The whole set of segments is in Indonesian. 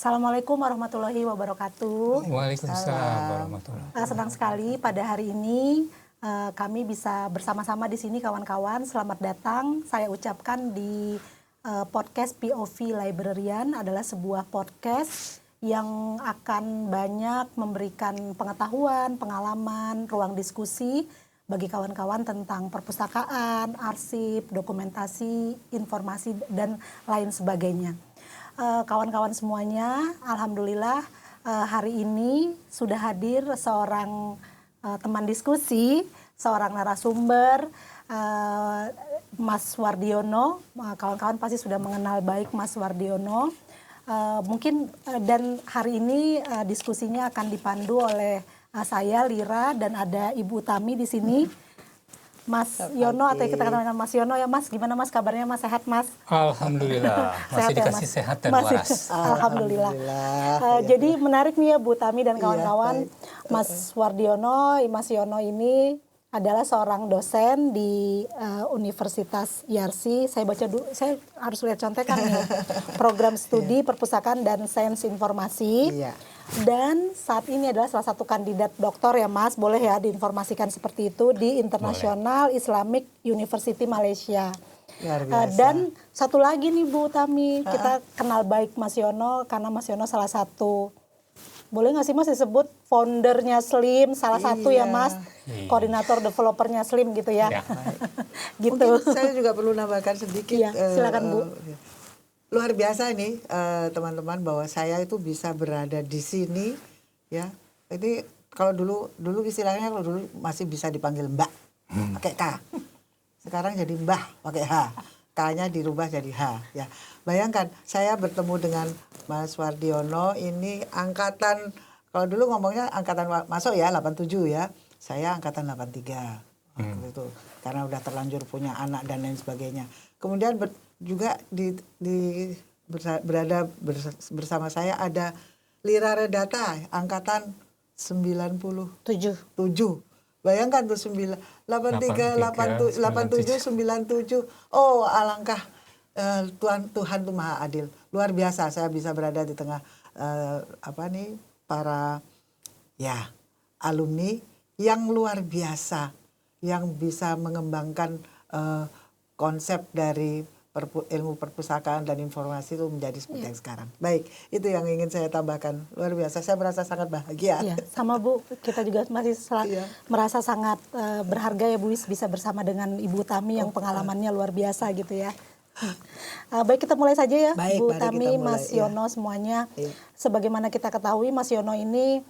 Assalamualaikum warahmatullahi wabarakatuh. Waalaikumsalam warahmatullahi wabarakatuh. Senang sekali pada hari ini kami bisa bersama-sama di sini kawan-kawan. Selamat datang. Saya ucapkan di podcast POV Librarian adalah sebuah podcast yang akan banyak memberikan pengetahuan, pengalaman, ruang diskusi bagi kawan-kawan tentang perpustakaan, arsip, dokumentasi, informasi, dan lain sebagainya. Kawan-kawan semuanya, alhamdulillah hari ini sudah hadir seorang teman diskusi, seorang narasumber, Mas Wardiono. Kawan-kawan pasti sudah mengenal baik Mas Wardiono. Dan hari ini diskusinya akan dipandu oleh saya Lira dan ada Ibu Tami di sini. Mas Yono atau kita kenal dengan Mas Yono ya Mas, gimana Mas kabarnya Mas, sehat Mas? Alhamdulillah, masih dikasih sehat dan waras. Alhamdulillah. Jadi menarik nih ya Bu Tami dan kawan-kawan, Mas Wardiono, Mas Yono ini adalah seorang dosen di Universitas Yarsi. Saya baca dulu, saya harus lihat contekan nih, program studi perpustakaan dan sains informasi. Dan saat ini adalah salah satu kandidat doktor ya Mas, boleh ya diinformasikan seperti itu di International Islamic University Malaysia. Dan satu lagi nih Bu Tami, kita kenal baik Mas Yono karena Mas Yono salah satu, boleh nggak sih Mas disebut foundernya Slim, salah satu ya Mas, koordinator developernya Slim gitu ya. Gitu. Mungkin saya juga perlu nambahkan sedikit. Silakan Bu. Luar biasa ini teman-teman bahwa saya itu bisa berada di sini ya. Ini kalau dulu istilahnya kalau dulu masih bisa dipanggil Mbak pakai K. Sekarang jadi Mbah pakai H. K-nya dirubah jadi H ya. Bayangkan saya bertemu dengan Mas Wardiono ini angkatan, kalau dulu ngomongnya angkatan masuk ya 87 ya. Saya angkatan 83. Itu karena udah terlanjur punya anak dan lain sebagainya. Kemudian juga berada bersama saya ada Lira Redata angkatan 97. Bayangkan tuh 83, 87, 97. Oh, alangkah Tuhan tuh Maha Adil. Luar biasa saya bisa berada di tengah para alumni yang luar biasa yang bisa mengembangkan konsep dari ilmu perpustakaan dan informasi itu menjadi seperti yang sekarang. Baik, itu yang ingin saya tambahkan. Luar biasa, saya merasa sangat bahagia. Iya, sama Bu, kita juga masih merasa sangat berharga ya Bu, bisa bersama dengan Ibu Tami yang pengalamannya luar biasa gitu ya. Baik, kita mulai saja ya. Baik, Bu Tami, Mas Yono semuanya. Sebagaimana kita ketahui Mas Yono ini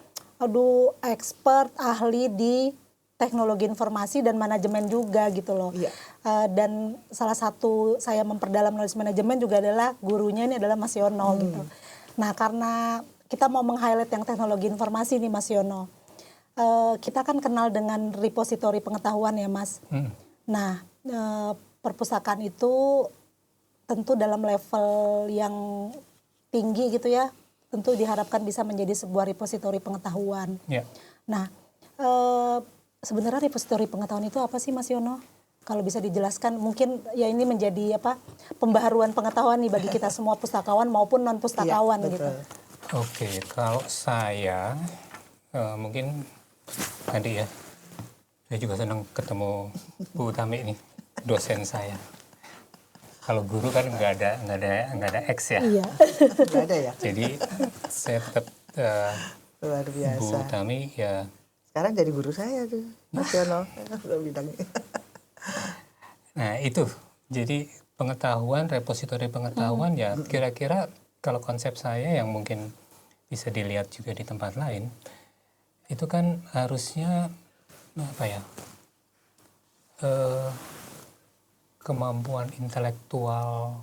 expert, ahli di teknologi informasi dan manajemen juga gitu loh. Dan salah satu saya memperdalam knowledge manajemen juga adalah gurunya ini adalah Mas Yono gitu. Nah, karena kita mau meng-highlight yang teknologi informasi nih Mas Yono. Kita kan kenal dengan repositori pengetahuan ya Mas. Nah, perpustakaan itu tentu dalam level yang tinggi gitu ya. Tentu diharapkan bisa menjadi sebuah repositori pengetahuan. Nah, sebenarnya repositori pengetahuan itu apa sih Mas Yono? Kalau bisa dijelaskan, mungkin ya ini menjadi pembaharuan pengetahuan nih bagi kita semua pustakawan maupun non pustakawan gitu. Oke, kalau saya mungkin tadi ya, saya juga senang ketemu Bu Tami ini, dosen saya. Kalau guru kan nggak ada X ya. Iya. Nggak ada ya. Jadi saya tetap luar biasa. Bu Tami ya. Sekarang jadi guru saya tuh, Mas Yono. Nah itu, jadi pengetahuan, repositori pengetahuan ya kira-kira kalau konsep saya yang mungkin bisa dilihat juga di tempat lain, itu kan harusnya kemampuan intelektual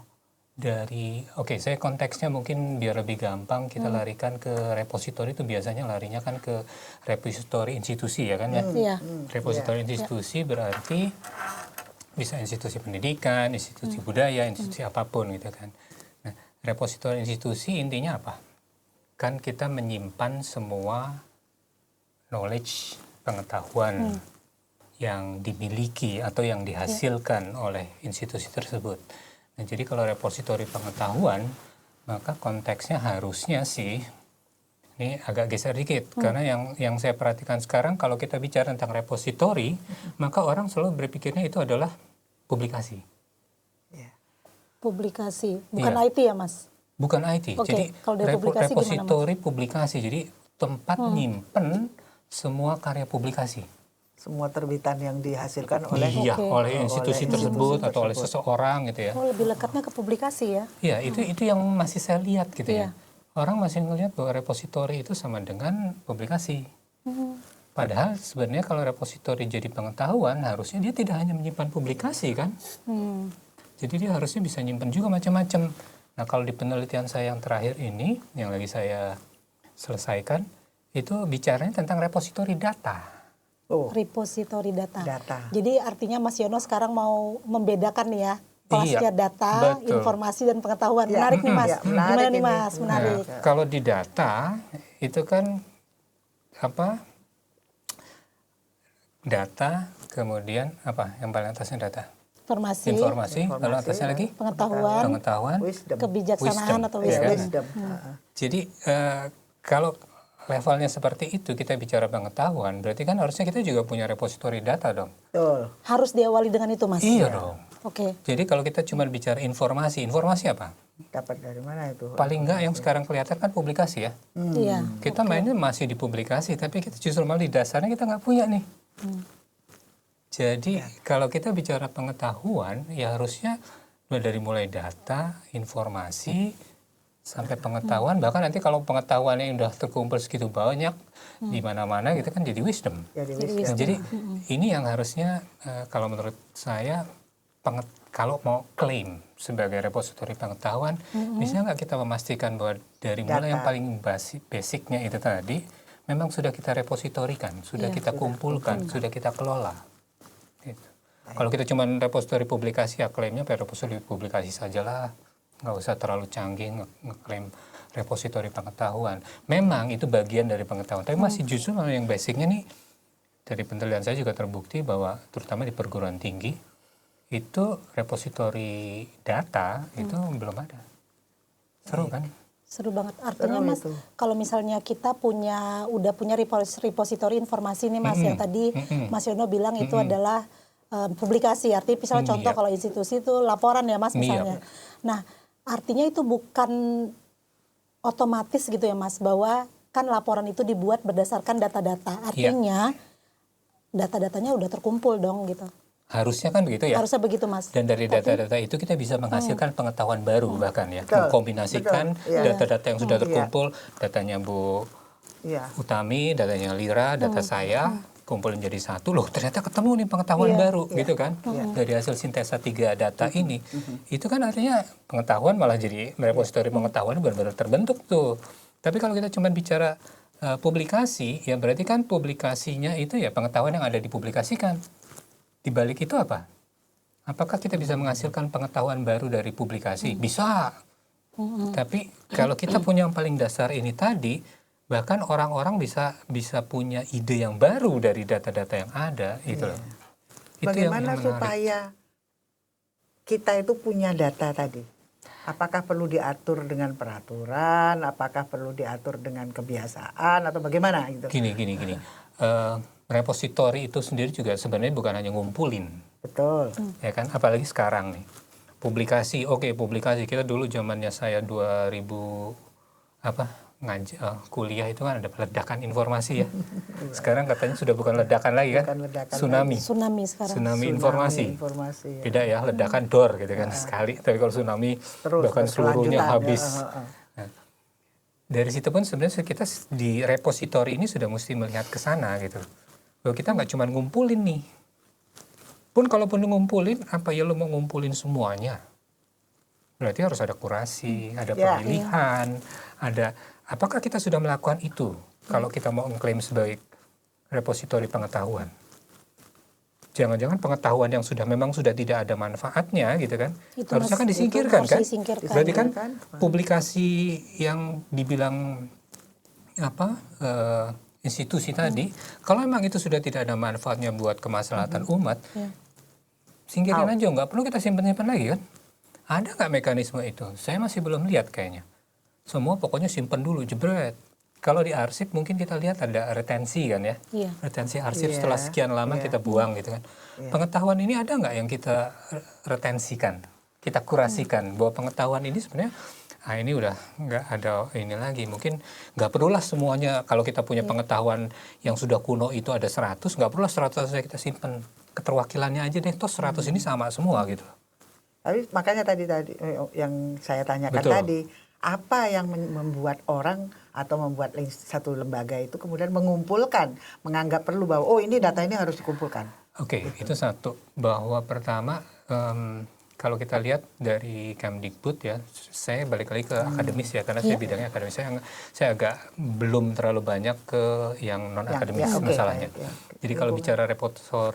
dari, saya konteksnya mungkin biar lebih gampang kita larikan ke repositori itu biasanya larinya kan ke repositori institusi ya kan ya. Repositori institusi berarti bisa institusi pendidikan, institusi budaya, institusi apapun gitu kan. Nah, repositori institusi intinya apa? Kan kita menyimpan semua knowledge, pengetahuan yang dimiliki atau yang dihasilkan oleh institusi tersebut. Nah, jadi kalau repositori pengetahuan, maka konteksnya harusnya sih, ini agak geser dikit, karena yang saya perhatikan sekarang kalau kita bicara tentang repositori, maka orang selalu berpikirnya itu adalah publikasi. Publikasi, bukan Iya. IT ya Mas? Bukan IT, Oke, jadi kalau dari publikasi gimana, Mas? repositori publikasi, jadi tempat nyimpen semua karya publikasi. Semua terbitan yang dihasilkan oleh Iya, Oke. oleh institusi Oleh tersebut institusi atau oleh tersebut. seseorang gitu ya. Oh, lebih lekatnya ke publikasi ya? Iya, itu yang masih saya lihat gitu Iya. ya. Orang masih melihat bahwa repositori itu sama dengan publikasi. Padahal sebenarnya kalau repositori jadi pengetahuan, harusnya dia tidak hanya menyimpan publikasi kan. Jadi dia harusnya bisa nyimpan juga macam-macam. Nah kalau di penelitian saya yang terakhir ini, yang lagi saya selesaikan, itu bicaranya tentang repositori data. Oh, Repositori data. Data. Jadi artinya Mas Yono sekarang mau membedakan nih ya, kelasnya Iya, data, betul. informasi dan pengetahuan. Ya, Menarik nih Mas. ya, menarik Gimana nih ini. Mas? Menarik. Nah, kalau di data itu kan apa? Data, kemudian apa? Yang paling atasnya data. Informasi, lalu atasnya lagi Pengetahuan, pengetahuan. wisdom. kebijaksanaan Wisdom. atau Iya, wisdom. Wisdom. Jadi kalau levelnya seperti itu kita bicara pengetahuan, berarti kan harusnya kita juga punya repositori data dong. Betul. Harus diawali dengan itu Mas? Iya dong. Oke. Jadi kalau kita cuma bicara informasi, informasi apa? Dapat dari mana itu? Paling enggak yang sekarang kelihatan kan publikasi ya. Iya. Kita mainnya masih di publikasi, tapi kita justru malah di dasarnya kita nggak punya nih. Jadi kalau kita bicara pengetahuan, ya harusnya dari mulai data, informasi, sampai pengetahuan. Bahkan nanti kalau pengetahuannya yang udah terkumpul segitu banyak, di mana-mana gitu kan jadi wisdom. Jadi Jadi wisdom. Nah, jadi ini yang harusnya kalau menurut saya kalau mau klaim sebagai repositori pengetahuan, bisa nggak kita memastikan bahwa dari mulai yang Data. paling basicnya itu tadi, memang sudah kita repositorikan, sudah kita kumpulkan, sudah kita kelola. Gitu. Kalau kita cuma repositori publikasi, ya klaimnya repositori publikasi sajalah, nggak usah terlalu canggih ngeklaim repositori pengetahuan. Memang itu bagian dari pengetahuan, tapi masih justru yang basicnya nih, dari penelitian saya juga terbukti bahwa terutama di perguruan tinggi, itu repositori data itu belum ada. Seru kan? Seru banget. Artinya Seru Mas, itu. kalau misalnya kita udah punya repositori informasi nih Mas, yang tadi Mas Yono bilang itu adalah publikasi. Artinya misalnya contoh Iya. kalau institusi itu laporan ya Mas misalnya. Nah, artinya itu bukan otomatis gitu ya Mas, bahwa kan laporan itu dibuat berdasarkan data-data. Artinya data-datanya udah terkumpul dong gitu. Harusnya kan begitu ya. Harusnya begitu Mas. Dan dari data-data itu kita bisa menghasilkan pengetahuan baru bahkan ya. Betul, Mengkombinasikan betul, iya. data-data yang sudah Iya. terkumpul, datanya Bu Iya. Utami, datanya Lira, data saya, kumpulin jadi satu. Loh ternyata ketemu nih pengetahuan baru gitu kan. Dari hasil sintesa 3 data ini. Itu kan artinya pengetahuan malah jadi repositori pengetahuan benar-benar terbentuk tuh. Tapi kalau kita cuma bicara publikasi, ya berarti kan publikasinya itu ya pengetahuan yang ada dipublikasikan. Di balik itu apa? Apakah kita bisa menghasilkan pengetahuan baru dari publikasi? Bisa. Tapi kalau kita punya yang paling dasar ini tadi, bahkan orang-orang bisa punya ide yang baru dari data-data yang ada, itu loh. Itu Bagaimana yang menarik. supaya kita itu punya data tadi? Apakah perlu diatur dengan peraturan? Apakah perlu diatur dengan kebiasaan atau bagaimana gitu? Gini. Repositori itu sendiri juga sebenarnya bukan hanya ngumpulin, Betul. ya kan? Apalagi sekarang nih. Publikasi, publikasi. Kita dulu zamannya saya 2000 kuliah itu kan ada ledakan informasi ya. Sekarang katanya sudah bukan ledakan lagi kan? Bukan ledakan Tsunami. Tsunami sekarang. Tsunami informasi. Informasi. Beda ya, ledakan dor gitu kan sekali. Tapi kalau tsunami Terus bahkan seluruhnya berkelanjutan, habis. ya. Nah, dari situ pun sebenarnya kita di repositori ini sudah mesti melihat ke sana gitu. Bahwa kita nggak cuma ngumpulin nih. Pun kalaupun ngumpulin, apa ya lo mau ngumpulin semuanya? Berarti harus ada kurasi, ada pemilihan, ada apakah kita sudah melakukan itu kalau kita mau mengklaim sebagai repositori pengetahuan? Jangan-jangan pengetahuan yang memang sudah tidak ada manfaatnya gitu kan? Itu Harusnya kan itu disingkirkan harus kan? disingkirkan. Berarti kan Kan? publikasi yang dibilang institusi tadi, kalau memang itu sudah tidak ada manfaatnya buat kemaslahatan umat, singkirin aja, nggak perlu kita simpan-simpan lagi kan? Ada nggak mekanisme itu? Saya masih belum lihat kayaknya. semua pokoknya simpen dulu, jebret. Kalau di arsip mungkin kita lihat ada retensi kan ya. Iya. Retensi arsip setelah sekian lama kita buang gitu kan. Pengetahuan ini ada nggak yang kita retensikan, kita kurasikan bahwa pengetahuan ini sebenarnya ini udah nggak ada ini lagi. Mungkin nggak perlulah semuanya kalau kita punya pengetahuan yang sudah kuno itu ada 100, nggak perlulah 100 kita simpen. Keterwakilannya aja deh, toh 100 ini sama semua gitu. Tapi makanya tadi yang saya tanyakan tadi, apa yang membuat orang atau membuat satu lembaga itu kemudian mengumpulkan, menganggap perlu bahwa ini data ini harus dikumpulkan. Oke, itu satu. Bahwa pertama, kalau kita lihat dari Kemdikbud ya, saya balik lagi ke akademis ya, karena saya bidangnya akademis. Saya agak belum terlalu banyak ke yang non-akademis masalahnya. Jadi kalau bicara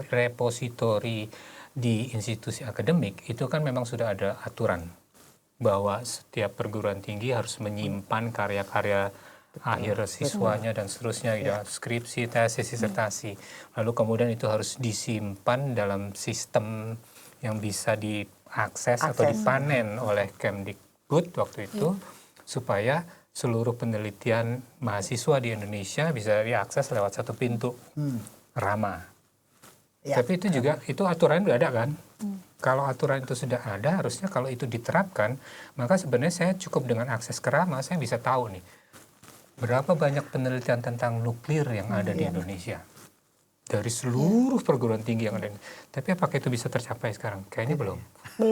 repositori di institusi akademik, itu kan memang sudah ada aturan bahwa setiap perguruan tinggi harus menyimpan karya-karya akhir siswanya dan seterusnya, ya, skripsi, tesis, disertasi. Lalu kemudian itu harus disimpan dalam sistem yang bisa diakses atau dipanen oleh Kemdikbud waktu itu, supaya seluruh penelitian mahasiswa di Indonesia bisa diakses lewat satu pintu, RAMA. Tapi itu juga, itu aturan udah ada kan? Kalau aturan itu sudah ada, harusnya kalau itu diterapkan, maka sebenarnya saya cukup dengan akses ke RAMA, saya bisa tahu nih, berapa banyak penelitian tentang nuklir yang ada di Indonesia. Dari seluruh perguruan tinggi yang ada. Tapi apakah itu bisa tercapai sekarang? Kayaknya belum.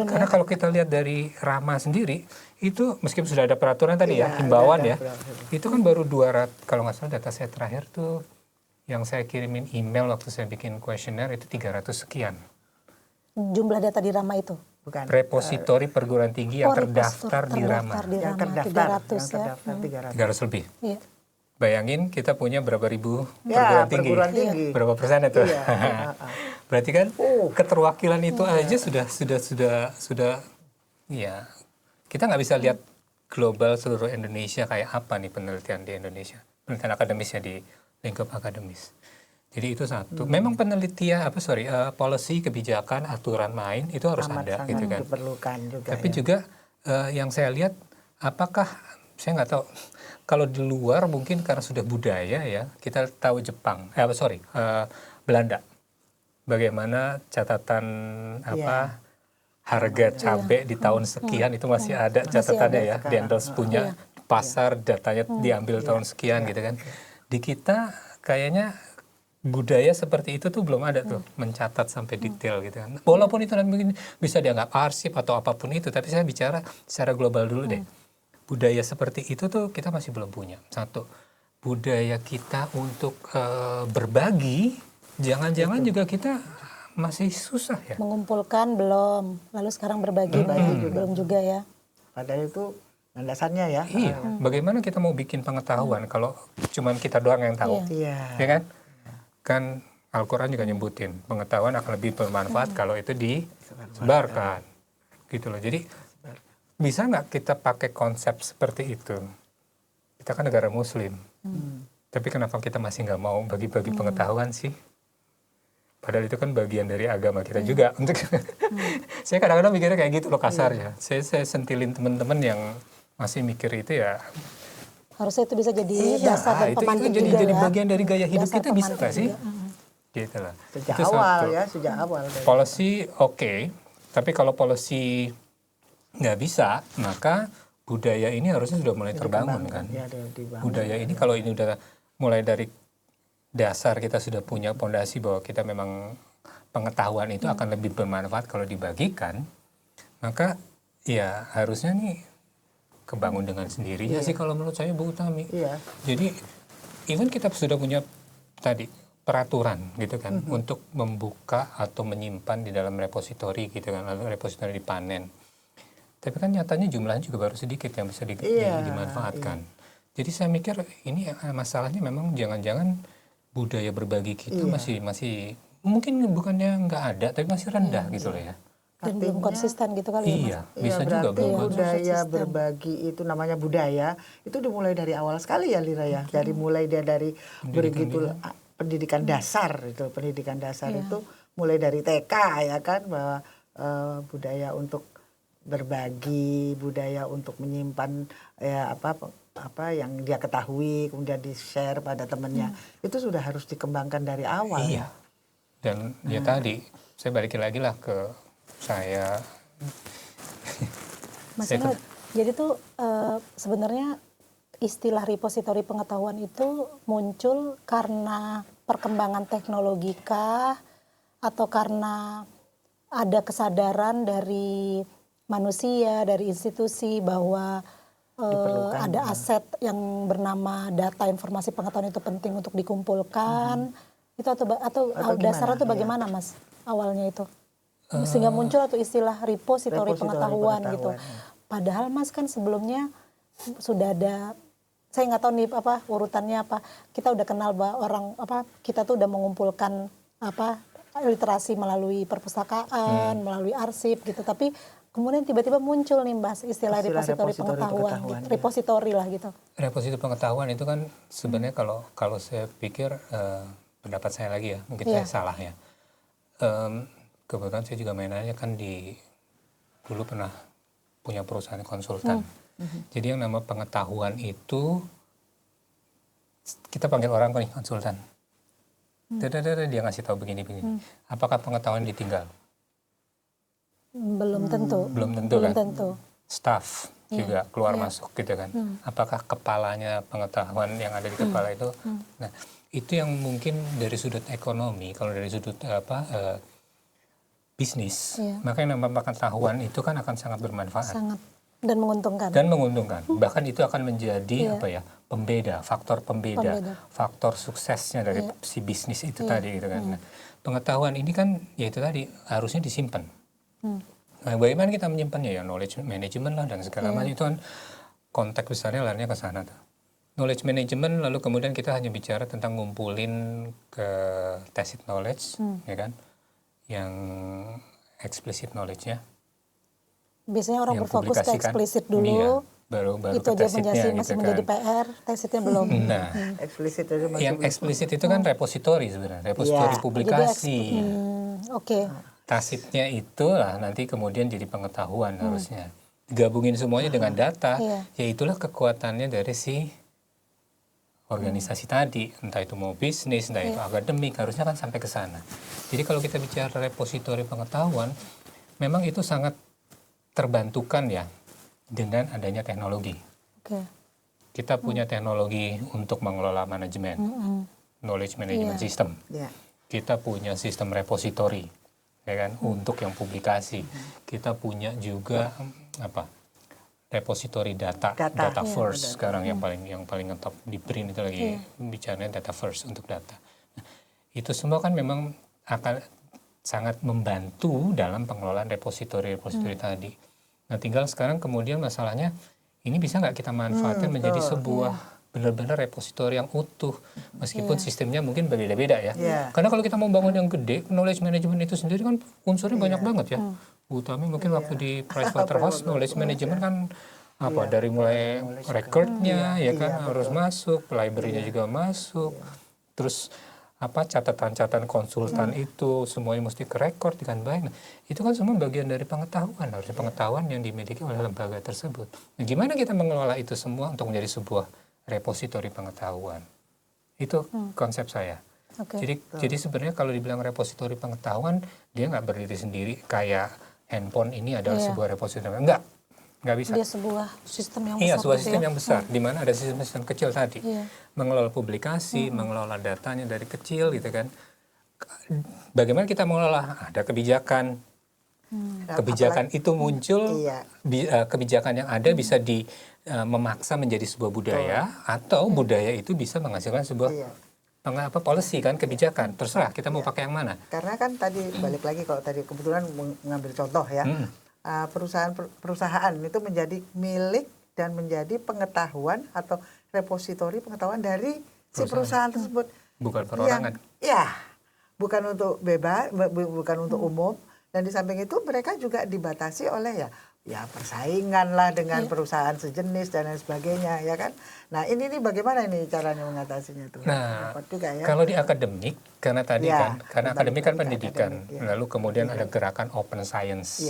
Karena kalau kita lihat dari RAMA sendiri, itu meskipun sudah ada peraturan tadi himbauan ya, itu kan baru 200, kalau nggak salah data saya terakhir tuh, yang saya kirimin email waktu saya bikin kuesioner itu 300 sekian. Jumlah data di RAMA itu? Bukan. Repositori perguruan tinggi yang terdaftar di RAMA. Yang terdaftar 300 lebih. Iya. Bayangin kita punya berapa ribu perguruan tinggi. Berapa persen itu? Berarti kan keterwakilan itu aja sudah ya. Kita nggak bisa lihat global seluruh Indonesia kayak apa nih penelitian di Indonesia. Penelitian akademisnya di lingkup akademis. Jadi itu satu. Memang penelitian policy, kebijakan, aturan main itu harus ada gitu kan. Diperlukan juga. Tapi juga yang saya lihat, apakah saya nggak tahu kalau di luar mungkin karena sudah budaya ya, kita tahu Jepang, Belanda. Bagaimana catatan harga cabai di tahun sekian itu masih ada catatannya ya, Dendels punya pasar datanya diambil tahun sekian gitu kan. Di kita kayaknya budaya seperti itu tuh belum ada tuh, mencatat sampai detail gitu kan. Walaupun itu nanti mungkin bisa dianggap arsip atau apapun itu, tapi saya bicara secara global dulu deh. Budaya seperti itu tuh kita masih belum punya. Satu, budaya kita untuk berbagi, jangan-jangan juga kita masih susah ya. Mengumpulkan belum, lalu sekarang berbagi belum juga ya. Padahal itu landasannya ya. Iya, bagaimana kita mau bikin pengetahuan kalau cuman kita doang yang tahu, ya kan? Kan Al-Quran juga nyebutin pengetahuan akan lebih bermanfaat kalau itu disebarkan, gitu loh. Jadi bisa nggak kita pakai konsep seperti itu? Kita kan negara Muslim, tapi kenapa kita masih nggak mau bagi-bagi pengetahuan sih? Padahal itu kan bagian dari agama kita juga. Untuk saya kadang-kadang mikirnya kayak gitu loh kasarnya. Saya sentilin teman-teman yang masih mikir itu ya. Harusnya itu bisa jadi dasar dan pemantik itu juga jadi ya. bagian dari gaya hidup kita, bisa nggak sih? Gitu lah. Sejak awal. Policy oke, tapi kalau policy nggak bisa, maka budaya ini harusnya sudah mulai terbangun kan. Budaya ini kalau ini udah mulai dari dasar kita sudah punya fondasi bahwa kita memang pengetahuan itu akan lebih bermanfaat kalau dibagikan, maka ya harusnya nih kebangun dengan sendirinya sih kalau menurut saya Bu Utami. Jadi even kita sudah punya tadi peraturan gitu kan untuk membuka atau menyimpan di dalam repositori gitu kan, lalu repositori dipanen. Tapi kan nyatanya jumlahnya juga baru sedikit yang bisa dimanfaatkan. Jadi saya mikir ini masalahnya memang jangan-jangan budaya berbagi kita masih mungkin bukannya nggak ada tapi masih rendah gitu loh ya. Dan belum konsisten gitu kali ya Mas? Bisa juga belum budaya berbagi itu namanya budaya itu dimulai dari awal sekali ya Lira ya. Mulai dari begitu pendidikan dasar itu, pendidikan dasar itu mulai dari TK ya kan, bahwa budaya untuk berbagi, budaya untuk menyimpan ya apa yang dia ketahui kemudian di-share pada temannya. Itu sudah harus dikembangkan dari awal. Iya. Dan ya tadi saya balikin lagi lah ke saya. Maksudnya jadi tuh sebenarnya istilah repositori pengetahuan itu muncul karena perkembangan teknologi kah, atau karena ada kesadaran dari manusia, dari institusi bahwa ada aset yang bernama data informasi pengetahuan itu penting untuk dikumpulkan, itu atau dasarnya itu bagaimana Mas awalnya itu? Sehingga muncul atau istilah repositori pengetahuan gitu. Padahal Mas kan sebelumnya sudah ada, saya nggak tahu nih apa urutannya apa. Kita udah kenal bahwa kita tuh udah mengumpulkan literasi melalui perpustakaan, melalui arsip gitu. Tapi kemudian tiba-tiba muncul nih Mas istilah repositori pengetahuan, gitu. Repositori lah gitu. Repositori pengetahuan itu kan sebenarnya kalau saya pikir pendapat saya lagi ya, mungkin saya salah ya. Kebetulan saya juga mainannya kan dulu pernah punya perusahaan konsultan. Jadi yang nama pengetahuan itu kita panggil orang nih konsultan. Dia ngasih tahu begini-begini. Apakah pengetahuan ditinggal? Belum tentu. Belum tentu. Staff juga keluar masuk gitu kan. Apakah kepalanya pengetahuan yang ada di kepala itu? Nah, itu yang mungkin dari sudut ekonomi, kalau dari sudut bisnis, maka yang namanya pengetahuan itu kan akan sangat bermanfaat. Sangat. Dan menguntungkan. Bahkan itu akan menjadi pembeda, faktor pembeda, faktor suksesnya dari si bisnis itu tadi gitu kan. Nah, pengetahuan ini kan ya itu tadi harusnya disimpan. Nah, bagaimana kita menyimpannya ya, knowledge management lah dan segala macam itu kan konteks besarnya larinya ke sana tuh. Knowledge management, lalu kemudian kita hanya bicara tentang ngumpulin ke tacit knowledge, ya kan, yang explicit knowledge-nya. Biasanya orang berfokus ke eksplisit dulu, baru itu aja masih menjadi PR, tacitnya belum. Nah, eksplisit itu yang eksplisit itu kan repositori sebenarnya, repositori publikasi. Tacitnya itulah nanti kemudian jadi pengetahuan harusnya. Gabungin semuanya dengan data, ya itulah kekuatannya dari si organisasi tadi, entah itu mau bisnis, entah itu akademik, harusnya kan sampai ke sana. Jadi kalau kita bicara repositori pengetahuan, memang itu sangat terbantukan ya dengan adanya teknologi. Kita punya teknologi untuk mengelola manajemen, knowledge management system. Kita punya sistem repositori, ya kan, untuk yang publikasi. Kita punya juga repositori data first sekarang yang paling ngetop di BRIN itu lagi bicaranya data first untuk data. Nah, itu semua kan memang akan sangat membantu dalam pengelolaan repositori tadi. Nah, tinggal sekarang kemudian masalahnya ini bisa nggak kita manfaatkan menjadi sebuah benar-benar repositori yang utuh, meskipun sistemnya mungkin berbeda-beda ya. Karena kalau kita mau bangun yang gede, knowledge management itu sendiri kan unsurnya banyak banget ya. Utama mungkin waktu di Pricewaterhouse knowledge management kan dari mulai recordnya ya kan harus masuk, library-nya juga masuk, terus catatan-catatan konsultan itu semuanya mesti ke record dengan baik. Nah, itu kan semua bagian dari pengetahuan, harusnya pengetahuan yang dimiliki oleh lembaga tersebut. Nah, gimana kita mengelola itu semua untuk menjadi sebuah repositori pengetahuan? Itu konsep saya. Jadi sebenarnya kalau dibilang repositori pengetahuan, dia nggak berdiri sendiri kayak handphone ini adalah sebuah repositori. Nggak bisa. Dia sebuah sistem yang besar. Iya, sebuah sistem yang besar, di mana ada sistem kecil tadi. Mengelola publikasi, mengelola datanya dari kecil gitu kan. Bagaimana kita mengelola? Ada kebijakan. Kebijakan itu muncul, kebijakan yang ada bisa memaksa menjadi sebuah budaya, atau budaya itu bisa menghasilkan sebuah policy kan, kebijakan. Terserah kita mau pakai yang mana. Karena kan tadi balik lagi kalau tadi kebetulan mengambil contoh ya. Perusahaan itu menjadi milik dan menjadi pengetahuan atau repositori pengetahuan dari si perusahaan tersebut. Bukan perorangan. Bukan untuk bebas, bukan untuk umum. Dan di samping itu mereka juga dibatasi oleh ya persaingan lah dengan perusahaan sejenis dan lain sebagainya ya kan. Nah ini bagaimana ini caranya mengatasinya tuh? Nah kalau di akademik, karena tadi karena akademik kan pendidikan, lalu kemudian ada gerakan open science.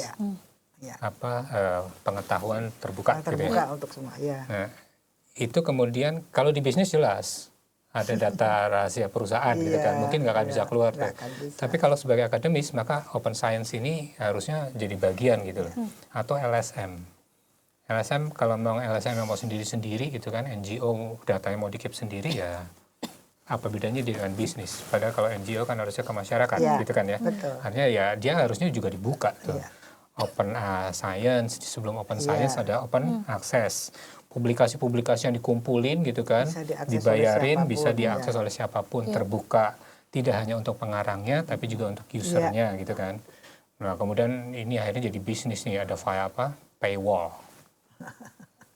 Ya. pengetahuan terbuka, gitu ya. Terbuka untuk semua, ya. Nah, itu kemudian kalau di bisnis jelas ada data rahasia perusahaan gitu kan, mungkin nggak akan bisa keluar tuh. Tapi kalau sebagai akademis maka open science ini harusnya jadi bagian gitu loh. Atau LSM. LSM kalau mau LSM yang mau sendiri-sendiri gitu kan, NGO datanya mau dikeep sendiri ya apa bedanya dengan bisnis? Padahal kalau NGO kan harusnya ke masyarakat gitu kan ya. Betul. Artinya ya dia harusnya juga dibuka tuh. Open science, sebelum open science ada open access. Publikasi-publikasi yang dikumpulin gitu kan, dibayarin, bisa diakses oleh siapapun, terbuka. Tidak hanya untuk pengarangnya, tapi juga untuk usernya gitu kan. Nah kemudian ini akhirnya jadi bisnis nih, ada paywall.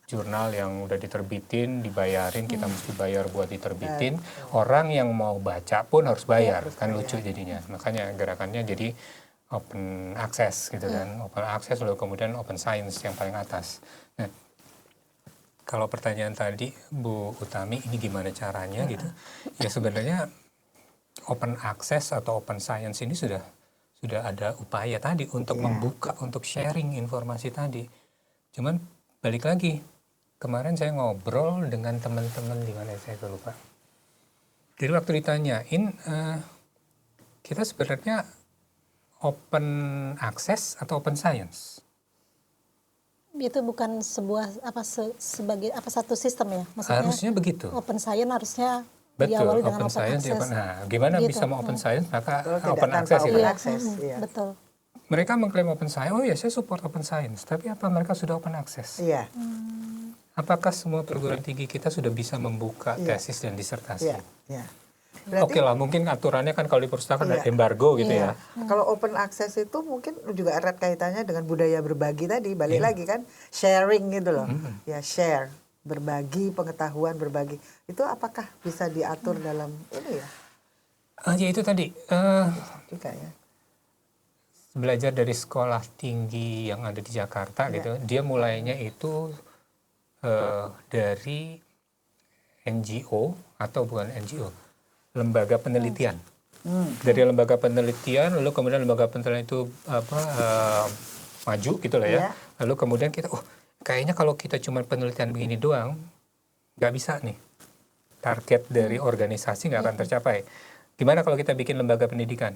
Jurnal yang udah diterbitin, dibayarin, kita mesti bayar buat diterbitin. Orang yang mau baca pun harus bayar, kan lucu jadinya. Makanya gerakannya jadi open access gitu kan. Open access lalu kemudian open science yang paling atas. Nah, kalau pertanyaan tadi Bu Utami, ini gimana caranya gitu? Ya sebenarnya open access atau open science ini sudah ada upaya tadi untuk membuka, untuk sharing informasi tadi. Cuman balik lagi, kemarin saya ngobrol dengan teman-teman di mana saya lupa. Jadi waktu ditanyain, kita sebenarnya open access atau open science? Itu bukan sebuah sebagai satu sistem ya? Maksudnya harusnya begitu. Open science harusnya betul, diawali dengan open science. Nah, gimana gitu. bisa mau open science maka open access itu. Betul. Mereka mengklaim open science, oh ya saya support open science, tapi apa mereka sudah open access? Iya. Apakah semua perguruan tinggi kita sudah bisa membuka tesis dan disertasi? Iya. Oke lah, mungkin aturannya kan kalau di perpustakaan ada embargo gitu ya. Kalau open access itu mungkin juga erat kaitannya dengan budaya berbagi tadi, balik lagi kan, sharing gitu loh. Ya share, berbagi pengetahuan, berbagi. Itu apakah bisa diatur dalam ini ya? Ya itu tadi. Juga ya. Belajar dari sekolah tinggi yang ada di Jakarta gitu, dia mulainya itu dari NGO atau bukan NGO, lembaga penelitian. Dari lembaga penelitian, lalu kemudian lembaga penelitian itu maju gitu lah ya. Lalu kemudian kita, kayaknya kalau kita cuma penelitian begini doang, nggak bisa nih. Target dari organisasi nggak akan tercapai. Gimana kalau kita bikin lembaga pendidikan?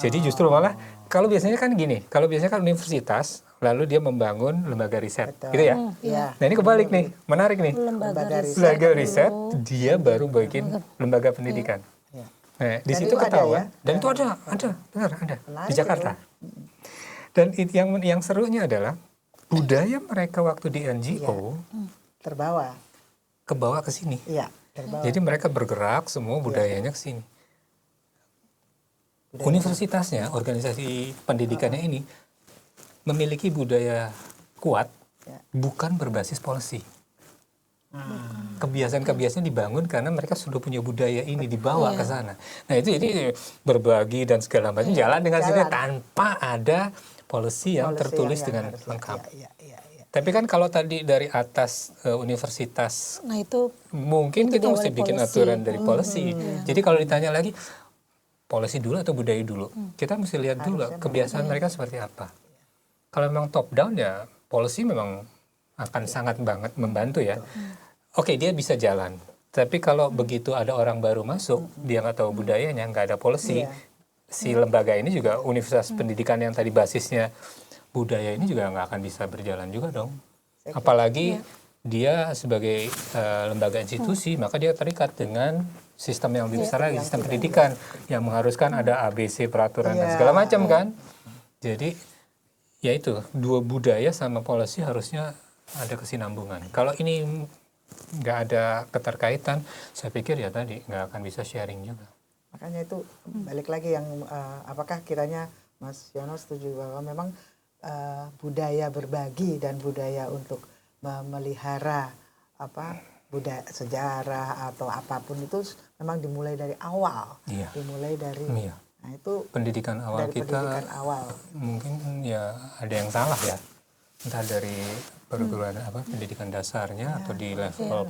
Jadi justru malah kalau biasanya kan gini, kalau biasanya kan universitas lalu dia membangun lembaga riset, gitu ya. Nah ini kebalik nih, menarik nih. Lembaga riset dia baru bikin lembaga pendidikan. Nah di situ ketahuan, dan itu ada, benar ada di Jakarta. Dan yang serunya adalah budaya mereka waktu di NGO terbawa, kebawa ke sini. Terbawa. Jadi mereka bergerak semua budayanya ke sini. Universitasnya, organisasi pendidikannya ini memiliki budaya kuat, bukan berbasis policy. Kebiasaan-kebiasaan dibangun karena mereka sudah punya budaya ini dibawa ke sana. Nah itu jadi berbagi dan segala macam jalan dengan sendiri tanpa ada policy yang tertulis dengan lengkap. Tapi kan kalau tadi dari atas universitas, nah itu mungkin kita mesti bikin aturan dari policy. Jadi kalau ditanya lagi, policy dulu atau budaya dulu? Kita mesti lihat dulu kebiasaan mereka seperti apa. Kalau memang top down ya policy memang akan sangat banget membantu ya. Oke, dia bisa jalan. Tapi kalau begitu ada orang baru masuk, dia nggak tahu budayanya, nggak ada policy, si lembaga ini juga universitas pendidikan yang tadi basisnya budaya ini juga nggak akan bisa berjalan juga dong. Apalagi dia sebagai lembaga institusi, maka dia terikat dengan sistem yang lebih besar lagi, sistem pendidikan yang mengharuskan ada ABC peraturan dan segala macam kan. Jadi ya itu dua budaya sama policy harusnya ada kesinambungan. Kalau ini nggak ada keterkaitan, saya pikir ya tadi nggak akan bisa sharing juga. Makanya itu balik lagi yang apakah kiranya Mas Yono setuju bahwa memang budaya berbagi dan budaya untuk memelihara budaya sejarah atau apapun itu memang dimulai dari awal, dimulai dari nah itu pendidikan awal dari kita pendidikan awal. Mungkin ya ada yang salah ya, entah dari perguruan pendidikan dasarnya atau di level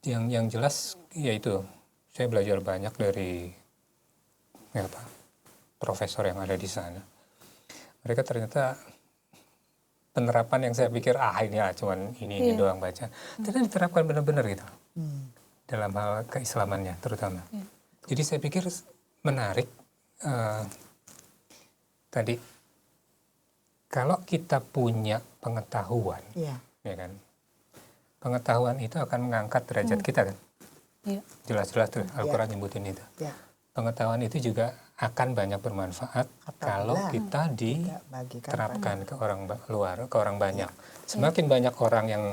yang jelas ya itu saya belajar banyak dari profesor yang ada di sana. Mereka ternyata penerapan yang saya pikir ini cuman ini doang baca. Tidak diterapkan benar-benar gitu. Dalam hal keislamannya terutama. Jadi saya pikir menarik tadi kalau kita punya pengetahuan, ya kan, pengetahuan itu akan mengangkat derajat kita kan. Jelas-jelas tuh Al-Quran nyebutin itu. Pengetahuan itu juga akan banyak bermanfaat kalau kita diterapkan ke orang luar, ke orang banyak. Semakin banyak orang yang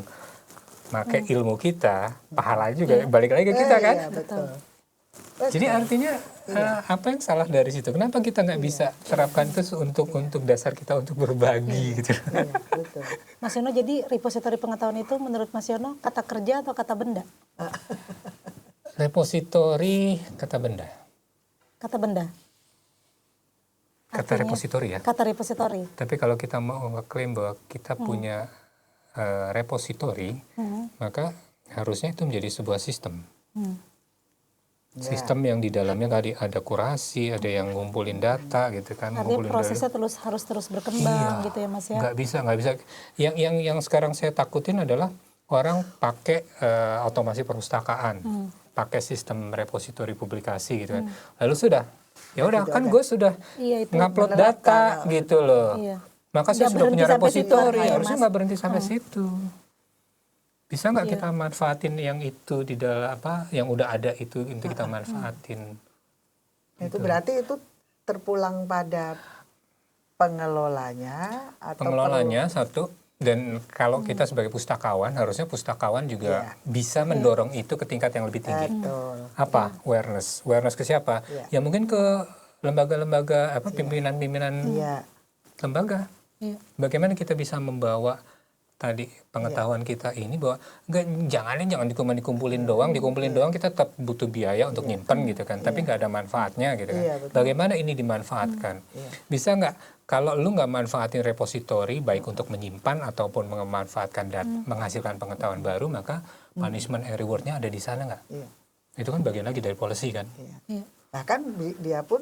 pakai ilmu kita, pahala juga balik lagi ke kita kan. Betul. Jadi artinya apa yang salah dari situ? Kenapa kita nggak bisa terapkan itu untuk dasar kita untuk berbagi gitu? Betul. Mas Yono, jadi repositori pengetahuan itu menurut Mas Yono kata kerja atau kata benda? Repositori kata benda. Kata benda. Kata repositori ya. Kata repositori. Tapi kalau kita mau ngeklaim bahwa kita punya repositori, maka harusnya itu menjadi sebuah sistem. Sistem yang di dalamnya ada kurasi, ada yang ngumpulin data gitu kan. Artinya prosesnya harus terus berkembang gitu ya Mas ya. Nggak bisa. Yang sekarang saya takutin adalah orang pakai otomasi perpustakaan, pakai sistem repositori publikasi gitu kan. Lalu ya udah kan gue sudah ngupload data gitu loh. Maka saya sudah punya repositori, harusnya nggak berhenti sampai situ. Bisa nggak kita manfaatin yang itu di dalam yang udah ada itu untuk kita manfaatin? Itu berarti itu terpulang pada pengelolanya atau pengelolanya satu. Dan kalau kita sebagai pustakawan, harusnya pustakawan juga bisa mendorong itu ke tingkat yang lebih tinggi. Apa? Awareness. Awareness ke siapa? Ya mungkin ke lembaga-lembaga pimpinan-pimpinan lembaga. Bagaimana kita bisa membawa tadi pengetahuan kita ini bahwa jangan dikumpulin doang kita tetap butuh biaya untuk nyimpen gitu kan, tapi nggak ada manfaatnya gitu kan. Bagaimana ini dimanfaatkan? Bisa nggak kalau lu nggak manfaatin repositori baik untuk menyimpan ataupun memanfaatkan dan menghasilkan pengetahuan baru, maka punishment and reward-nya ada di sana nggak? Itu kan bagian lagi dari policy kan. Bahkan dia pun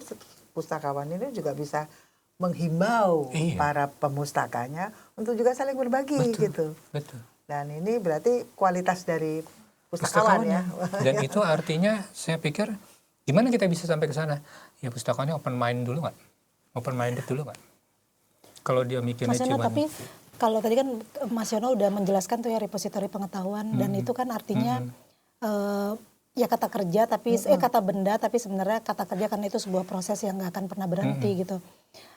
pustakawan ini juga bisa menghimbau para pemustakanya untuk juga saling berbagi gitu. Betul. Dan ini berarti kualitas dari pustakawan ya. Dan itu artinya saya pikir gimana kita bisa sampai ke sana? Ya pustakawannya open mind dulu nggak? Open minded dulu nggak? Kalau dia mikirnya Mas Yono, tapi kalau tadi kan Mas Yono udah menjelaskan tuh ya repositori pengetahuan dan itu kan artinya ya kata kerja tapi kata benda, tapi sebenarnya kata kerja karena itu sebuah proses yang nggak akan pernah berhenti gitu.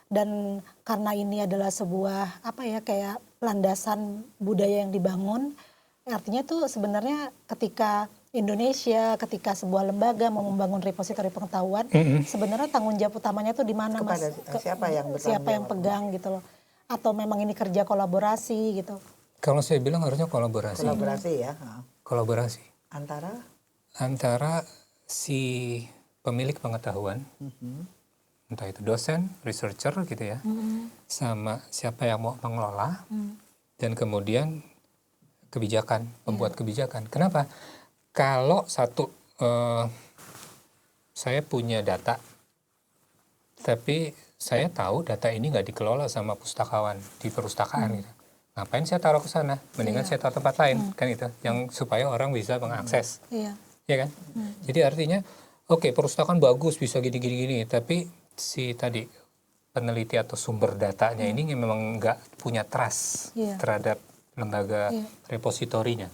Dan karena ini adalah sebuah kayak landasan budaya yang dibangun, artinya tuh sebenarnya ketika Indonesia, ketika sebuah lembaga mau membangun repositori pengetahuan, sebenarnya tanggung jawab utamanya tuh di mana Mas? Siapa yang pegang gitu loh? Atau memang ini kerja kolaborasi gitu? Kalau saya bilang harusnya kolaborasi. Kolaborasi ya. Kolaborasi. Antara si pemilik pengetahuan, entah itu dosen, researcher gitu ya, sama siapa yang mau mengelola, dan kemudian kebijakan, pembuat kebijakan. Kenapa? Kalau saya punya data, tapi saya tahu data ini nggak dikelola sama pustakawan di perpustakaan gitu. Ngapain saya taruh ke sana? Mendingan saya taruh tempat lain kan gitu, yang supaya orang bisa mengakses. Ya kan? Jadi artinya perpustakaan bagus bisa gini, tapi si tadi peneliti atau sumber datanya ini memang nggak punya trust terhadap lembaga repositorinya,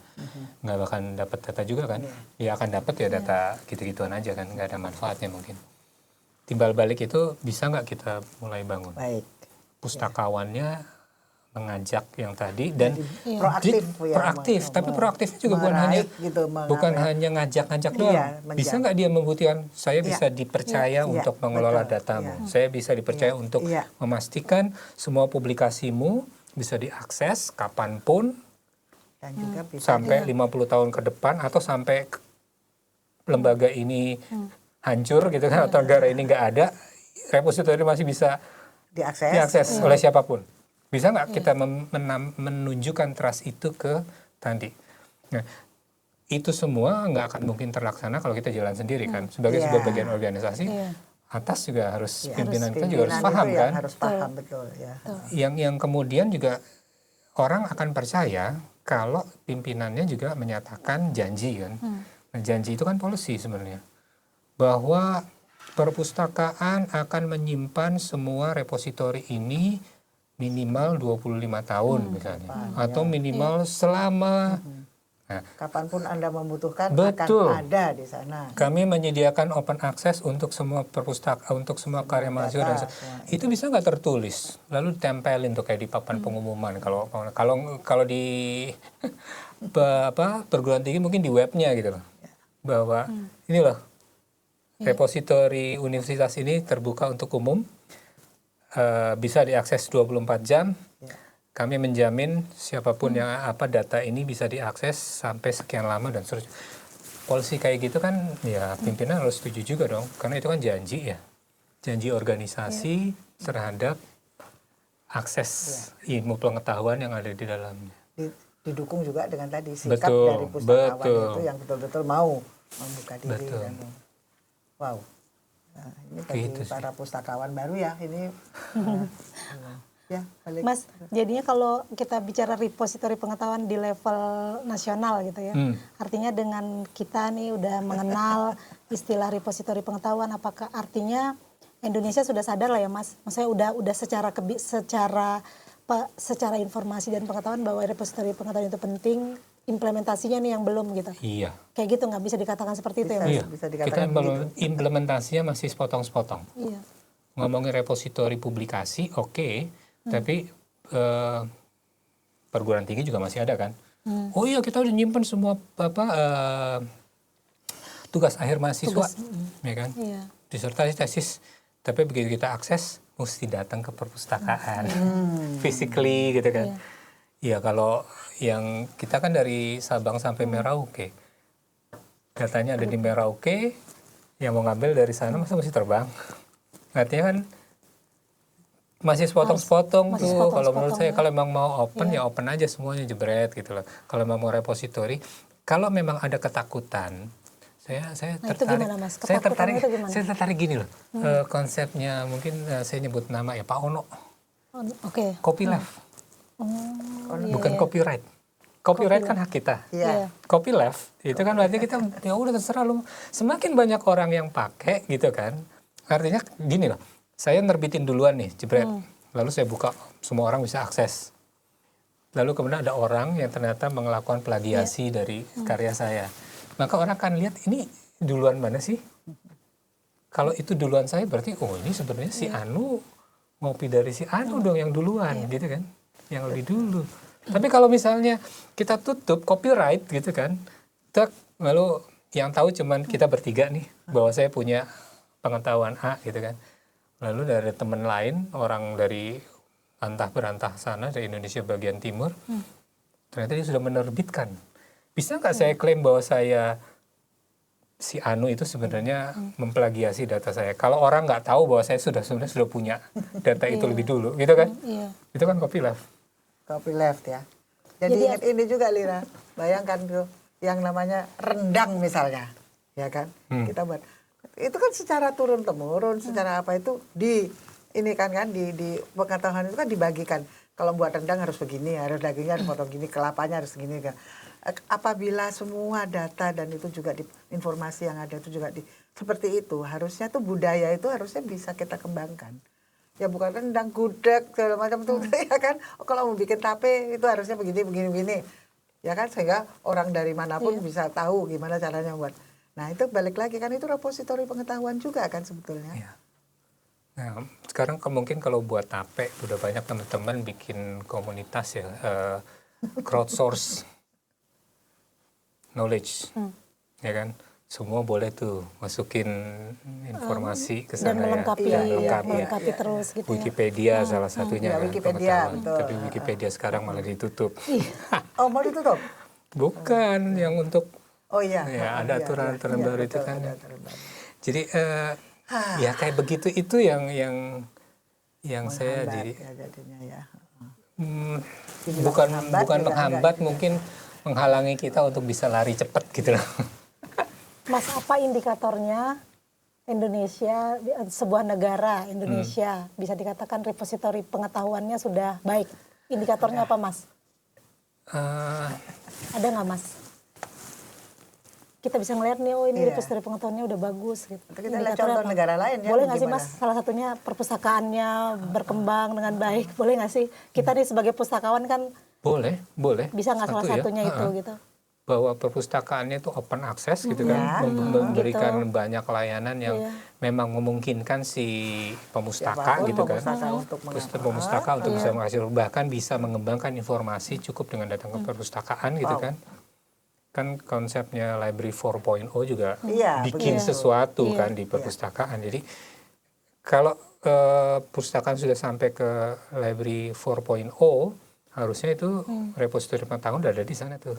nggak akan dapat data juga kan? Dia akan dapat ya data gitu-gituan aja kan, nggak ada manfaatnya mungkin. Timbal balik itu bisa nggak kita mulai bangun? Pustakawannya mengajak yang tadi dan proaktif, tapi proaktifnya juga bukan hanya ngajak-ngajak doang. Bisa nggak dia membuktikan saya bisa dipercaya untuk mengelola datamu, saya bisa dipercaya untuk memastikan semua publikasimu bisa diakses kapanpun dan juga bisa sampai 50 tahun ke depan atau sampai lembaga ini hancur gitu kan, atau negara ini nggak ada, repositori masih bisa diakses oleh siapapun. Bisa nggak kita menunjukkan trust itu ke tadi? Nah, itu semua nggak akan mungkin terlaksana kalau kita jalan sendiri kan. Sebagai sebuah bagian organisasi, atas juga harus pimpinan kita juga harus paham kan. Harus paham betul ya. Yang kemudian juga orang akan percaya kalau pimpinannya juga menyatakan janji kan. Nah, janji itu kan policy sebenarnya. Bahwa perpustakaan akan menyimpan semua repositori ini minimal 25 tahun misalnya. Atau minimal selama... Nah, kapanpun Anda membutuhkan betul. akan ada di sana. Kami menyediakan open access untuk semua perpustakaan, untuk semua karya mahasiswa dan itu bisa nggak tertulis, lalu ditempelin tuh kayak di papan pengumuman. Kalau di perguruan tinggi mungkin di webnya gitu loh, bahwa ini loh repositori universitas ini terbuka untuk umum, bisa diakses 24 jam. Kami menjamin siapapun yang data ini bisa diakses sampai sekian lama dan seterusnya. Polisi kayak gitu kan ya pimpinan harus setuju juga dong, karena itu kan janji ya. Janji organisasi terhadap akses ilmu pengetahuan yang ada di dalamnya. Didukung juga dengan tadi sikap dari pustakawan itu yang betul-betul mau membuka diri. Dan, wow. Nah, ini bagi gitu para pustakawan baru ya ini. Ya, Mas, jadinya kalau kita bicara repositori pengetahuan di level nasional gitu ya, artinya dengan kita nih udah mengenal istilah repositori pengetahuan, apakah artinya Indonesia sudah sadar lah ya Mas, maksudnya udah secara informasi dan pengetahuan bahwa repositori pengetahuan itu penting, implementasinya nih yang belum gitu. Iya. Kayak gitu nggak bisa dikatakan seperti itu ya Mas? Iya. Kita implementasinya masih sepotong-sepotong. Iya. Ngomongin repositori publikasi, oke. Tapi perguruan tinggi juga masih ada kan. Oh iya kita udah nyimpen semua tugas akhir mahasiswa, ya kan. Iya. Disertasi tesis. Tapi begitu kita akses, mesti datang ke perpustakaan, physically gitu kan. Iya kalau yang kita kan dari Sabang sampai Merauke, datanya ada di Merauke, yang mau ngambil dari sana mesti terbang. Artinya kan masih sepotong-sepotong tuh. Kalau menurut saya kalau memang mau open ya open aja semuanya jebret gitu loh. Kalau memang mau repositori, kalau memang ada ketakutan, saya tertarik. Saya tertarik gini loh. Konsepnya mungkin saya nyebut nama ya Pak Ono. Oke. Copyleft. Bukan copyright. Copyright kan hak kita. Copyleft itu kan berarti kita ya udah terserah lu. Semakin banyak orang yang pakai gitu kan. Artinya gini loh. Saya nerbitin duluan nih, jebret. Lalu saya buka, semua orang bisa akses. Lalu kemudian ada orang yang ternyata melakukan plagiasi dari karya saya. Maka orang akan lihat, ini duluan mana sih? Kalau itu duluan saya, berarti oh ini sebenarnya si Anu ngopi dari si Anu dong yang duluan, gitu kan? Yang lebih dulu. Tapi kalau misalnya kita tutup copyright gitu kan, lalu yang tahu cuman kita bertiga nih, bahwa saya punya pengetahuan A gitu kan. Lalu dari teman lain, orang dari antah berantah sana, dari Indonesia bagian timur, ternyata dia sudah menerbitkan. Bisa nggak saya klaim bahwa si Anu itu sebenarnya memplagiasi data saya? Kalau orang nggak tahu bahwa saya sebenarnya sudah punya data itu lebih dulu, gitu kan? Itu kan copyleft. Copyleft ya. Jadi ingat ini juga Lira, bayangkan tuh yang namanya rendang misalnya, ya kan? Kita buat. Itu kan secara turun-temurun, secara apa itu di pengetahuan itu kan dibagikan. Kalau buat rendang harus begini, harus dagingnya harus potong gini, kelapanya harus gini kan. Apabila semua data dan itu juga informasi yang ada itu juga seperti itu, harusnya tuh budaya itu harusnya bisa kita kembangkan. Ya bukan rendang, gudeg segala macam itu ya kan. Kalau mau bikin tape itu harusnya begini. Ya kan sehingga orang dari manapun bisa tahu gimana caranya buat. Nah itu balik lagi kan itu repositori pengetahuan juga kan sebetulnya. Iya. Nah sekarang mungkin kalau buat tape udah banyak teman-teman bikin komunitas ya, crowdsource knowledge, ya kan. Semua boleh tuh masukin informasi ke sana dan melengkapi terus gitu. Wikipedia salah satunya kan, Wikipedia, betul. Tapi Wikipedia sekarang malah ditutup. Oh mau ditutup? Bukan yang untuk Ya, ada aturan-aturan baru itu kan. Jadi ya kayak begitu itu yang saya jadi bukan menghambat, mungkin menghalangi kita untuk bisa lari cepat gitu loh. Mas, apa indikatornya Indonesia, sebuah negara Indonesia bisa dikatakan repositori pengetahuannya sudah baik? Indikatornya apa Mas? Ada nggak Mas? Kita bisa ngeliat nih, oh ini Iya. repository pengetahuannya udah bagus gitu. Kita lihat Indikatornya contoh apa? negara lain ya, Boleh nggak sih gimana? Mas, salah satunya perpustakaannya berkembang dengan baik, boleh nggak sih? Kita nih sebagai pustakawan kan Boleh. bisa nggak salah Satu ya, satunya itu gitu. bahwa perpustakaannya itu open access gitu kan, memberikan banyak layanan yang memang memungkinkan si pemustaka Siapapun gitu kan, pemustaka untuk pemustaka untuk bisa menghasilkan, bahkan bisa mengembangkan informasi cukup dengan datang ke perpustakaan gitu kan. Kan konsepnya Library 4.0 juga Iya, bikin begitu. sesuatu kan di perpustakaan. Jadi kalau perpustakaan sudah sampai ke Library 4.0, harusnya itu repositori pengetahuan udah ada di sana tuh.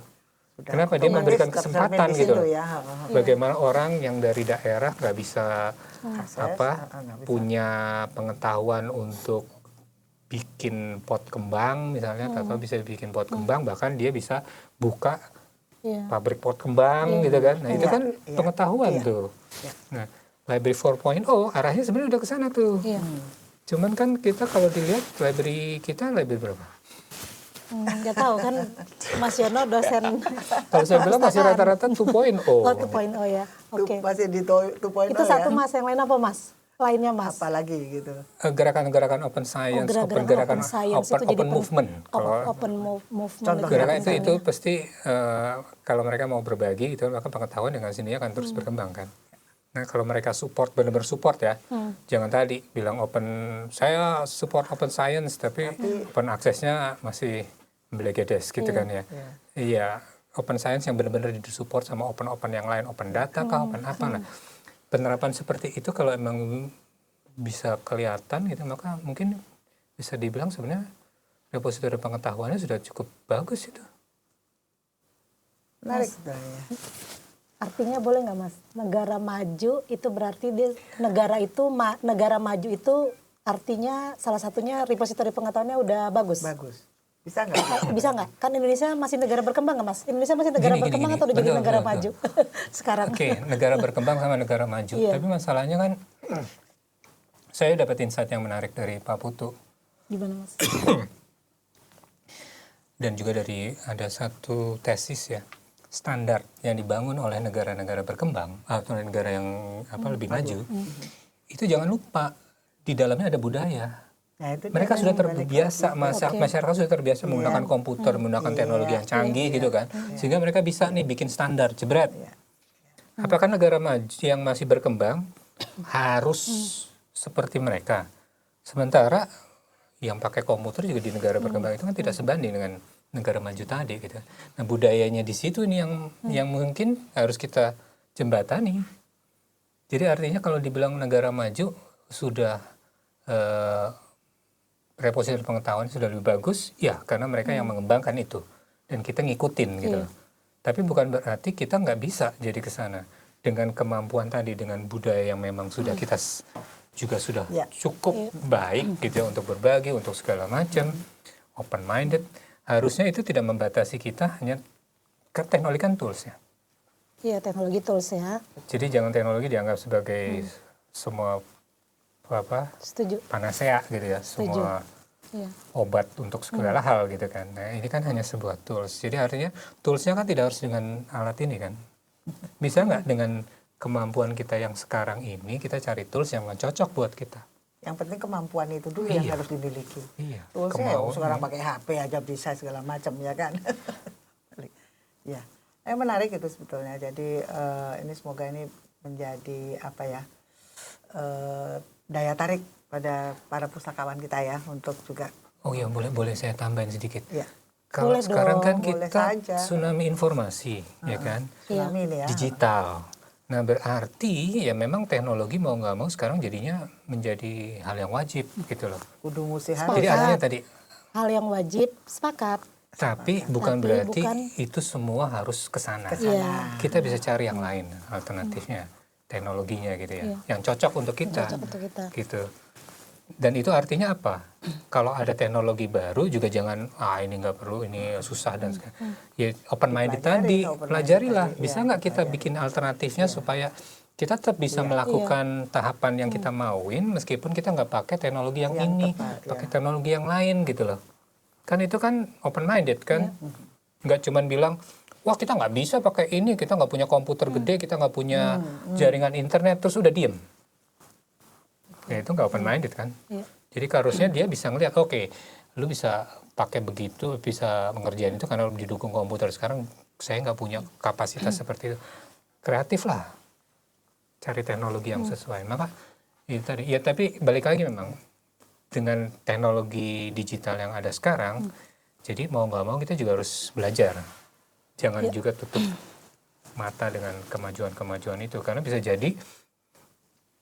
Kenapa dia otomatis memberikan tercermin kesempatan di gitu? situ ya. Bagaimana orang yang dari daerah nggak bisa Akses, nggak bisa. punya pengetahuan untuk bikin pot kembang misalnya, atau bisa bikin pot kembang, bahkan dia bisa buka Iya. pabrik pot kembang gitu kan. Nah itu kan pengetahuan tuh. Nah Library 4.0 arahnya sebenarnya udah ke sana tuh. Iya. Cuman kan kita kalau dilihat library kita library berapa? Nggak tahu kan Mas Yono dosen Kalau saya bilang masih rata-rata 2.0. Oh 2.0 ya, oke. Masih di 2.0 Itu satu Mas, yang lain apa Mas? Lainnya Mas? apalagi gitu. Gerakan-gerakan open science, Gerakan-gerakan open science itu jadi open movement. Kalau open movement Contoh itu gerakan misalnya. itu pasti kalau mereka mau berbagi itu maka pengetahuan dengan sendirinya akan terus berkembang kan. Nah kalau mereka support, benar-benar support ya, jangan tadi bilang saya support open science tapi open access-nya masih belegedes gitu kan ya. Iya, open science yang benar-benar disupport sama open yang lain, open data kah, open apa. Nah penerapan seperti itu kalau emang bisa kelihatan gitu, maka mungkin bisa dibilang sebenarnya repositori pengetahuannya sudah cukup bagus itu. Menarik sebenarnya. Artinya boleh nggak Mas? Negara maju itu berarti dia negara maju itu artinya salah satunya repositori pengetahuannya udah bagus. Bagus. Bisa nggak? Bisa nggak? Kan Indonesia masih negara berkembang nggak Mas? Indonesia masih negara Gini, berkembang gini. atau udah jadi Betul, negara betul, maju sekarang? Oke, negara berkembang sama negara maju. Iya. Tapi masalahnya kan saya dapat insight yang menarik dari Pak Putu. Gimana Mas? Dan juga dari ada satu tesis ya, standar yang dibangun oleh negara-negara berkembang atau negara yang lebih maju. Itu jangan lupa di dalamnya ada budaya. Nah, itu Mereka dia sudah yang terbiasa, masyarakat sudah terbiasa menggunakan komputer, menggunakan teknologi yang canggih gitu kan. Sehingga mereka bisa nih bikin standar, jebret. Apakah negara maju yang masih berkembang harus seperti mereka? Sementara yang pakai komputer juga di negara berkembang itu kan tidak sebanding dengan negara maju tadi gitu. Nah budayanya di situ nih yang mungkin harus kita jembatani. Jadi artinya kalau dibilang negara maju sudah repositori pengetahuan sudah lebih bagus, ya karena mereka yang mengembangkan itu dan kita ngikutin gitu. Tapi bukan berarti kita nggak bisa jadi ke sana dengan kemampuan tadi, dengan budaya yang memang sudah kita juga sudah cukup baik gitu ya untuk berbagi, untuk segala macam, open minded. Harusnya itu tidak membatasi kita, hanya teknologi kan tools ya. Iya, teknologi tools ya. Jadi jangan teknologi dianggap sebagai semua Setuju. panacea gitu ya, semua obat untuk segala hal gitu kan. Nah ini kan hanya sebuah tools. Jadi artinya toolsnya kan tidak harus dengan alat ini kan. Bisa nggak dengan kemampuan kita yang sekarang ini kita cari tools yang cocok buat kita. Yang penting kemampuan itu dulu yang harus dimiliki. Iya. Toolsnya sekarang pakai HP aja bisa segala macam ya kan. Ya, menarik itu sebetulnya. Jadi ini semoga ini menjadi daya tarik pada para pustakawan kita ya untuk juga. Oh iya boleh saya tambahin sedikit. Ya. Kalau Boleh sekarang dong, kan boleh kita saja. tsunami informasi, ya kan, Tsunami ini ya. digital. Nah berarti ya memang teknologi mau nggak mau sekarang jadinya menjadi hal yang wajib gitu loh. Kudu musihan. Jadi artinya tadi. Hal yang wajib, sepakat. Tapi bukan Tapi berarti bukan itu semua harus ke sana. Iya. Kita bisa cari yang lain alternatifnya, teknologinya gitu ya, yang cocok untuk kita. Cocok untuk kita. Gitu. Dan itu artinya apa? Kalau ada teknologi baru juga jangan ini nggak perlu, ini susah dan ya open minded tadi, pelajarilah. Bisa nggak kita bikin alternatifnya supaya kita tetap bisa melakukan tahapan yang kita mauin meskipun kita nggak pakai teknologi yang ini, pakai teknologi yang lain gitu loh. Kan itu kan open minded kan. Nggak cuman bilang, wah kita nggak bisa pakai ini, kita nggak punya komputer gede, kita nggak punya jaringan internet, terus udah diem. Ya itu nggak open minded kan. Jadi harusnya dia bisa ngeliat, oke, lu bisa pakai begitu, bisa mengerjain itu karena lu didukung komputer. Sekarang saya nggak punya kapasitas seperti itu. Kreatif lah, cari teknologi yang sesuai. Maka itu tadi. Ya tapi balik lagi memang dengan teknologi digital yang ada sekarang, jadi mau nggak mau kita juga harus belajar. Jangan juga tutup mata dengan kemajuan-kemajuan itu, karena bisa jadi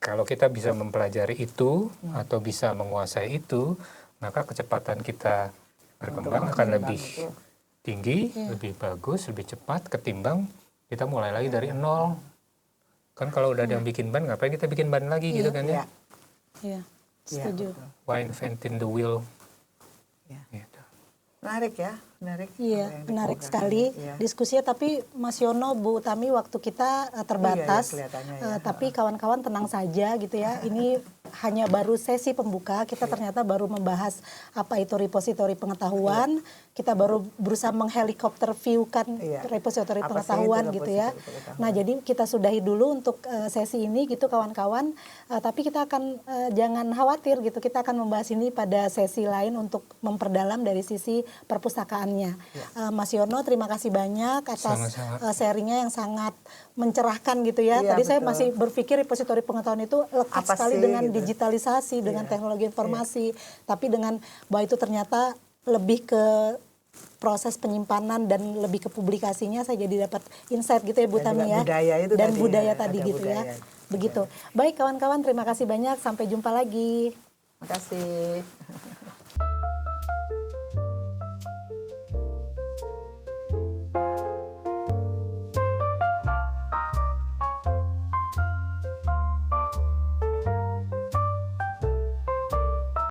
kalau kita bisa mempelajari itu atau bisa menguasai itu, maka kecepatan kita berkembang akan lebih tinggi, lebih bagus, lebih cepat ketimbang kita mulai lagi dari nol. Kan kalau udah ada yang bikin ban, ngapain kita bikin ban lagi gitu kan ya? Iya, setuju. Why inventing the wheel? Gitu. Menarik ya, menarik. Iya, menarik sekali diskusinya. Tapi Mas Yono, Bu Tami, waktu kita terbatas. Tapi kawan-kawan tenang saja gitu ya. Ini hanya baru sesi pembuka. Kita ternyata baru membahas apa itu repositori pengetahuan. Kita baru berusaha menghelikopter view-kan repositori pengetahuan gitu ya. Nah, jadi kita sudahi dulu untuk sesi ini gitu kawan-kawan. Tapi kita akan jangan khawatir gitu. Kita akan membahas ini pada sesi lain untuk memperdalam dari sisi perpustakaannya. Mas Yono, terima kasih banyak atas sharingnya yang sangat mencerahkan gitu ya. Tadi saya masih berpikir repositori pengetahuan itu lekat sekali dengan digitalisasi, dengan teknologi informasi. Tapi dengan bahwa itu ternyata lebih ke proses penyimpanan dan lebih ke publikasinya, saya jadi dapat insight gitu ya Bu Tami ya. Dan budaya tadi gitu ya. Begitu. Baik kawan-kawan, terima kasih banyak. Sampai jumpa lagi. Terima kasih.